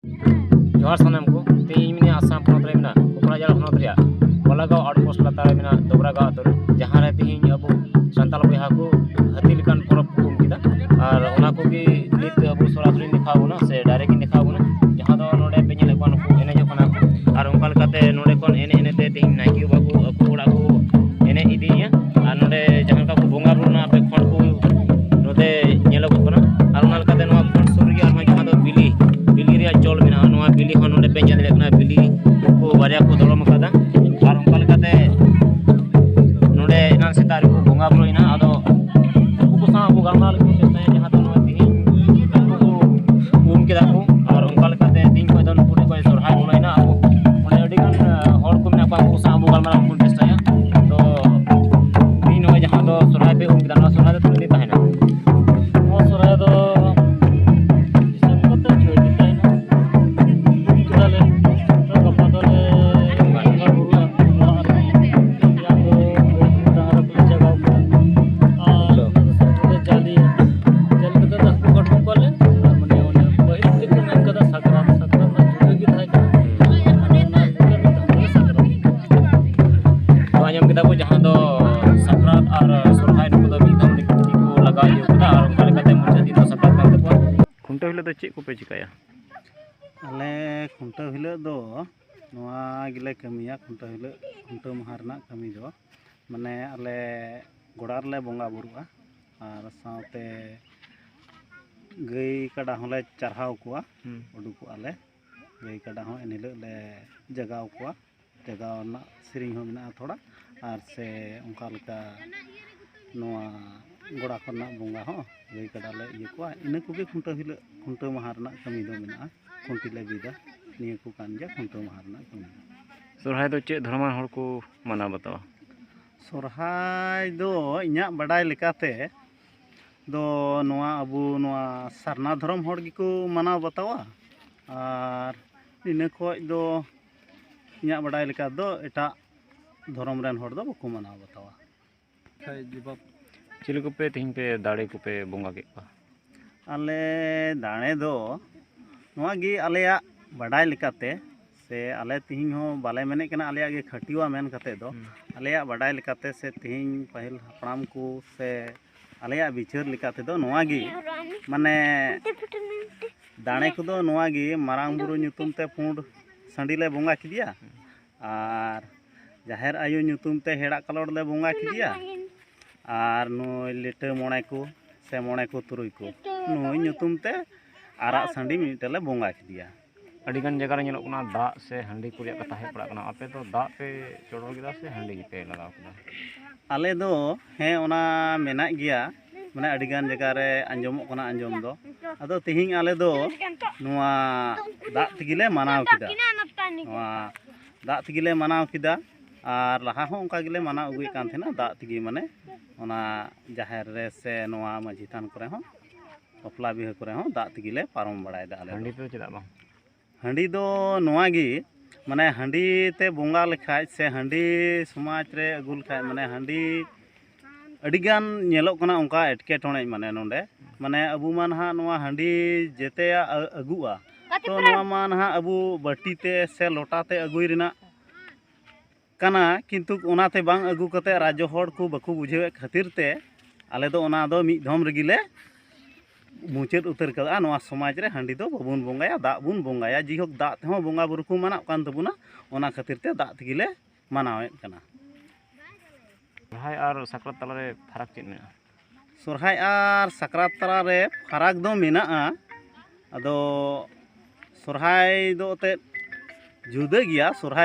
जोहार सानाम को तेज मिनी आसाम पनत रे मेना कोकराझार पनत रे कोलागांव आउटपोस्ट लातार मेना दोबरागांव आतु जहां रे तेज अबो सान्ताल बयहा को हाथी लेकान परब को उमकिदा और ओना को गे नित अबो सरासरी दिखाबोना से डायरेक्ट दिखाबोना जहां दो नोडे पे नेले कोन को एने जखना को और उनका लकाते नोडे कोन एने एने ते तेज नाइकी बाबू अको ओड़ा को एने इदिया और नोडे जहां का को बोंगा बुना पे खण को नोडे नेलो को ना और ओना लकाते नोआ खण सुरगी और जहां दो बिली रिया चोल मेना नोआ बिली हन नोडे पे नेले कना बिली को बारिया को दलम कादा और उनका लकाते नोडे इना सेतार को बोंगा बुइना आदो को सा अबो गामना लको चेष्टा जहां दो नोआ तिही को उम केदा को और उनका लकाते दिन को दन पुरे को सरहाय बोलाइना अबो ओने अडी गान हर को मेना को सा अबो गामना को चेष्टा तो दिन हो जहां दो सरहाय पे उम केदा नोआ सरहाय तो नहीं ताहेना नोआ सरहाय दो जहां दो सकरात और सरहाय नुको दो मिदम को लगा यो कदा और उनका लेकाते मुझे दिन सकरात कान तको खुंटे हिलो दो चेक को पे चिकाया आले खुंटे हिलो दो नोआ गिले कमिया खुंटे हिलो खुंटे महारना कमी दो माने आले गोड़ार ले बोंगा बुरुआ और साथे गई काडा होले चरहाव कुआ उडुको आले गई काडा हो एनिलो ले जगाव कुआ जगाव ना सिरिंग हो मेना थोड़ा और से उनका लका नोआ गोड़ा करना बोंगा हो गई काडा ले ये कुआ इन को खुंटे हिलो खुंटे महारना कमी दो मेना खुंटी ले बिदा निये को कान जा खुंटे महारना कमी सरहाय दो चे धर्मान हर को माना बतावा सरहाय दो इन्या बड़ाई लेकाते दो नोआ अबू नोआ सरना धर्म हर गी को माना बतावा और इन खोज दो इन्या बड़ाई लेका दो एटा धर्म रेन हर दो बको माना बतावा चिली को पे तिहिं पे दाड़े को पे बोंगा के पा आले दाणे दो नोआ गी आलेया बड़ाई लेकाते से आले तिहिं हो बाले मेने कना आलेया गे खटिवा मेन कते दो आलेया बड़ाई लेकाते से तिहिं पहिल हपड़ाम को से आलेया विचार लेकाते दो नोआ गी माने दाणे को दो नोआ गी मारांग बुरु ᱧᱩᱛᱩᱢ ते पुंड सांडी ले बोंगा किदिया और जाहेर आयु ᱧᱩᱛᱩᱢ ते हेड़ा कलर ले बोंगा किदिया और नुई लिटे मोणे को से मोणे को तुरुई को नुई ᱧᱩᱛᱩᱢ ते आरा सांडी मिटे ले बोंगा किदिया अड़ी गान जगह रे ñeloग कना दाग से हंडी को रिया कथा हे पड़ा कना आपे तो दाग पे चोड़ो गिदा से हंडी पे लगाव कना आले दो हे ओना मेना गिया माने अड़ी गान जगह रे अंजमो कना अंजम दो अदो तिहिं आले दो नुआ दाग तिगिले मनाव किदा नुआ दाग तिगिले मनाव किदा और लहा हो उनका गिले मनाव अगुई कान थेना दाग तिगी माने ओना जाहेर रे से नुआ माझी थान करे हो बपला बिहा करे हो दाग तिगिले पारम बड़ाय दा आले हंडी पे चेदा बा हंडी दो नोआ गी माने हंडी ते बोंगा लेखाय से हंडी समाज रे अगु लेखाय माने हंडी अडिगान नेलोग कना उनका एटकेटोणे माने नोंडे माने अबु मान हा नोआ हंडी जेते अगुआ तो नोआ मान हा अबु बटी ते से लोटा ते अगुई रिना कना किंतु ओनाते बांग अगु कते राज्य हड़ को बकु बुझेवे खातिर ते आले दो ओना दो मिद धम रगिले मुचाद उतर कदा नोआ समाज रे हंडी दो बाबुन बोंगाया दाग बुन बोंगाया जिहोक दाग ते हो बोंगा बुरु को मानाव कान तबुना ओना खातिर ते दाग तिगिले मानावेत कना सरहाय और सकरात तला रे फरक चेद मेना सरहाय और सकरात तला रे फरक दो मेना अदो सरहाय दो ते जुदा गिया सरहाय